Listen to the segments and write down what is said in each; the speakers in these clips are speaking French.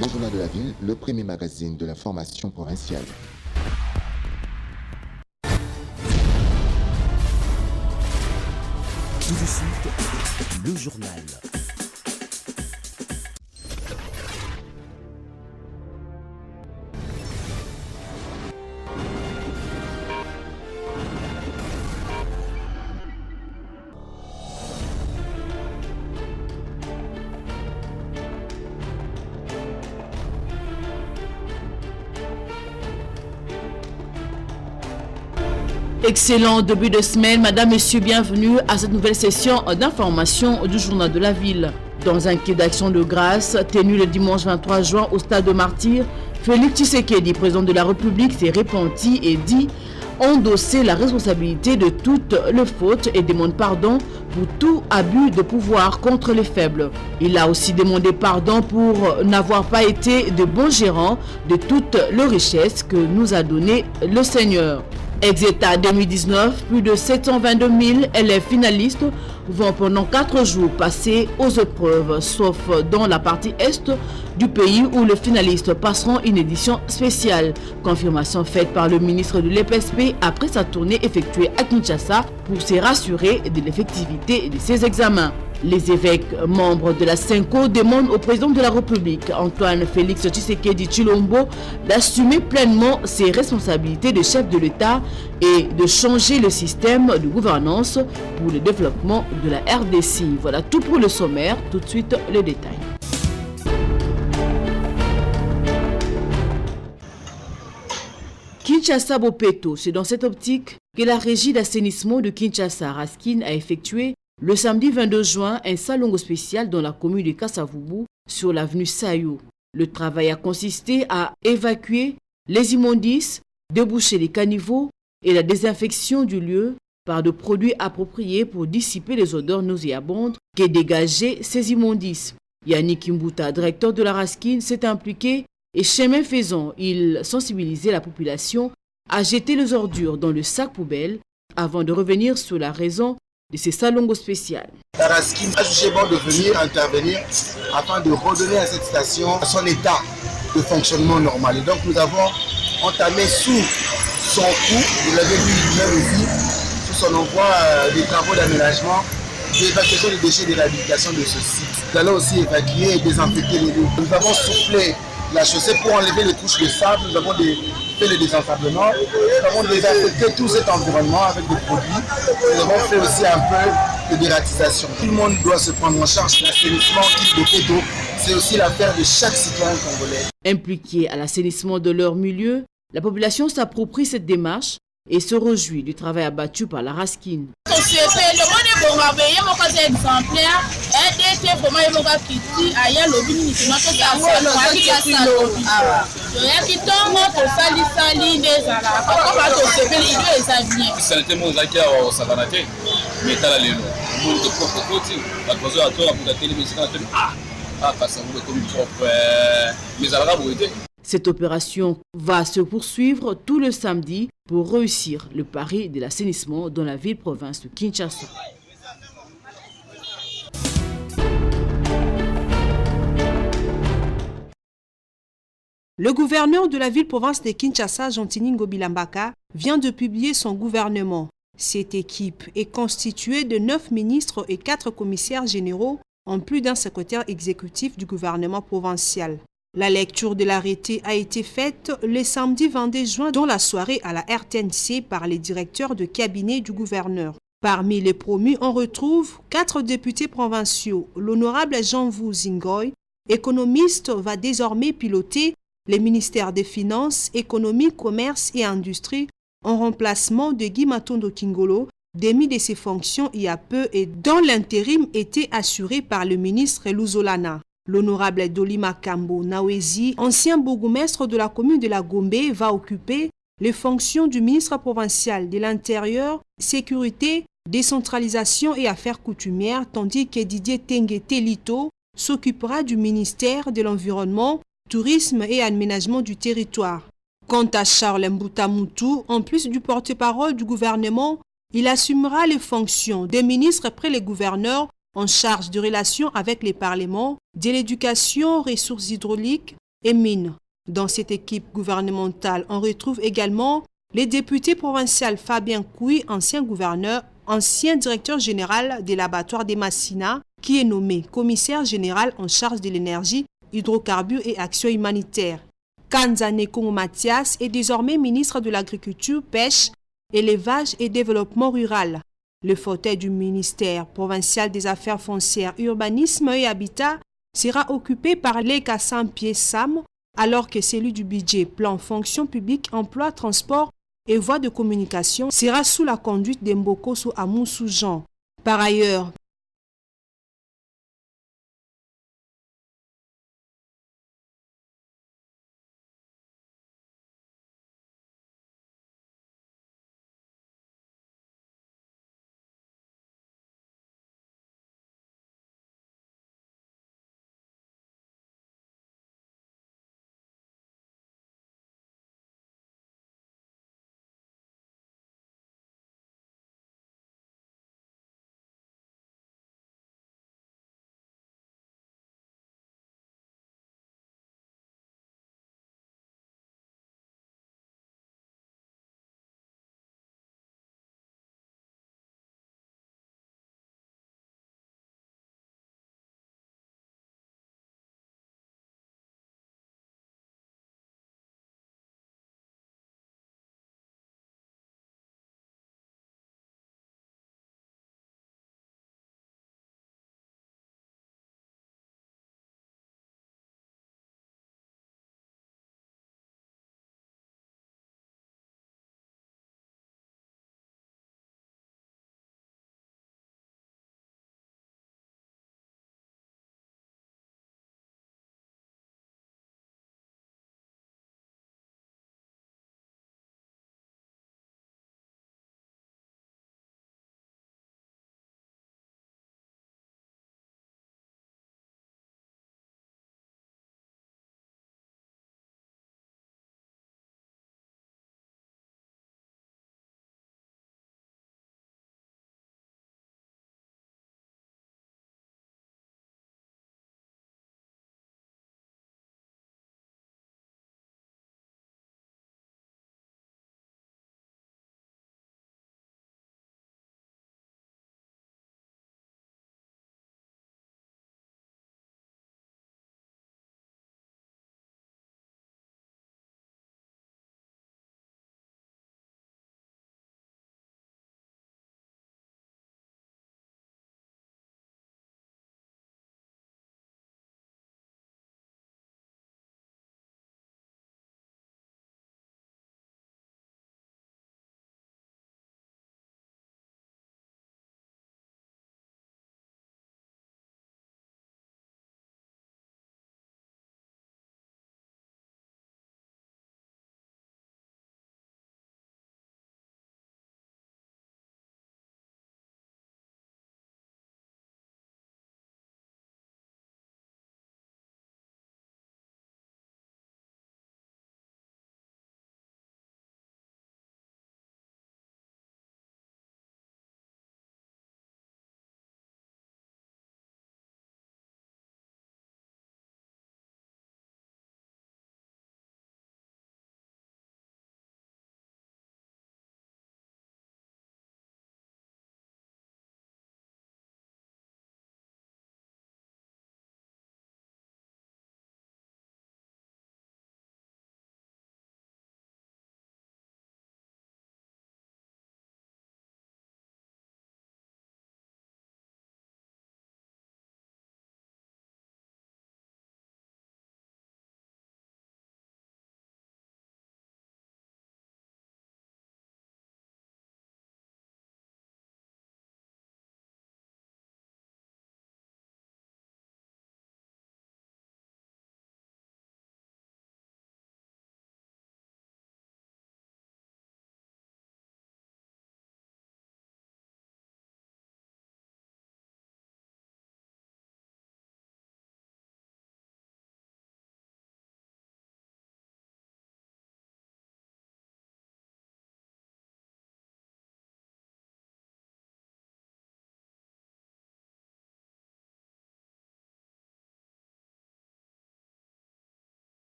Le Journal de la Ville, le premier magazine de l'information provinciale. Tout de suite, le journal. Excellent début de semaine, madame, messieurs, bienvenue à cette nouvelle session d'information du Journal de la Ville. Dans un quai d'action de grâce tenu le dimanche 23 juin au stade de Martyrs, Félix Tshisekedi, président de la République, s'est repenti et dit endosser la responsabilité de toutes les fautes et demande pardon pour tout abus de pouvoir contre les faibles. Il a aussi demandé pardon pour n'avoir pas été de bons gérants de toutes les richesses que nous a donné le Seigneur. Ex-État 2019, plus de 722 000 élèves finalistes vont pendant 4 jours passer aux épreuves, sauf dans la partie est du pays où les finalistes passeront une édition spéciale. Confirmation faite par le ministre de l'EPSP après sa tournée effectuée à Kinshasa pour se rassurer de l'effectivité de ces examens. Les évêques membres de la CENCO demandent au président de la République, Antoine Félix Tshisekedi Tshilombo, d'assumer pleinement ses responsabilités de chef de l'État et de changer le système de gouvernance pour le développement de la RDC. Voilà tout pour le sommaire. Tout de suite, les détails. Kinshasa Bopeto, c'est dans cette optique que la régie d'assainissement de Kinshasa, Raskin, a effectué le samedi 22 juin un salon spécial dans la commune de Kasavubu sur l'avenue Sayou. Le travail a consisté à évacuer les immondices, déboucher les caniveaux et la désinfection du lieu par des produits appropriés pour dissiper les odeurs nauséabondes que dégageaient ces immondices. Yannick Imbuta, directeur de la Raskin, s'est impliqué et chemin faisant, il sensibilisait la population à jeter les ordures dans le sac poubelle avant de revenir sur la raison de ces salons spéciaux. La Raskin a jugé bon de venir intervenir afin de redonner à cette station son état de fonctionnement normal. Et donc nous avons entamé sous son coup, vous l'avez vu lui-même ici, sous son envoi des travaux d'aménagement, d'évacuation des déchets de réhabilitation de ce site. Nous allons aussi évacuer et désinfecter les lieux. Nous avons soufflé la chaussée pour enlever les couches de sable, nous avons fait le désensablement, nous avons désinfecté tout cet environnement avec des produits, nous avons fait aussi un peu de dératisation. Tout le monde doit se prendre en charge. L'assainissement de Bopeto, c'est aussi l'affaire de chaque citoyen congolais. Impliqués à l'assainissement de leur milieu, la population s'approprie cette démarche et se réjouit du travail abattu par la Raskin. Cette opération va se poursuivre tout le samedi pour réussir le pari de l'assainissement dans la ville-province de Kinshasa. Le gouverneur de la ville-province de Kinshasa, Gentini Ngobilambaka, vient de publier son gouvernement. Cette équipe est constituée de 9 ministres et 4 commissaires généraux, en plus d'un secrétaire exécutif du gouvernement provincial. La lecture de l'arrêté a été faite le samedi 22 juin dans la soirée à la RTNC par les directeurs de cabinet du gouverneur. Parmi les promus, on retrouve 4 députés provinciaux. L'honorable Jean-Vous Zingoy, économiste, va désormais piloter les ministères des Finances, Économie, Commerce et Industrie en remplacement de Guy Matondo Kingolo, démis de ses fonctions il y a peu et dont l'intérim était assuré par le ministre Luzolana. L'honorable Dolima Kambo Nawezi, ancien bourgmestre de la commune de la Gombe, va occuper les fonctions du ministre provincial de l'Intérieur, Sécurité, Décentralisation et Affaires coutumières, tandis que Didier Tengue Telito s'occupera du ministère de l'Environnement, Tourisme et Aménagement du territoire. Quant à Charles Mbuta Moutou, en plus du porte-parole du gouvernement, il assumera les fonctions de ministre près les gouverneurs en charge de relations avec les parlements, de l'éducation, ressources hydrauliques, et mines. Dans cette équipe gouvernementale, on retrouve également les députés provinciaux Fabien Kouy, ancien gouverneur, ancien directeur général des laboratoires des Massina, qui est nommé commissaire général en charge de l'énergie, hydrocarbures et actions humanitaires. Kanzane Kongo Mathias est désormais ministre de l'Agriculture, Pêche, Élevage et Développement rural. Le fauteuil du ministère provincial des Affaires foncières, Urbanisme et Habitat sera occupé par Leka Saint-Pierre Sam, alors que celui du budget, Plan, Fonction publique, Emploi, Transport et Voies de communication sera sous la conduite d'Mbokoso Amoussou Jean. Par ailleurs,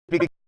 expliquer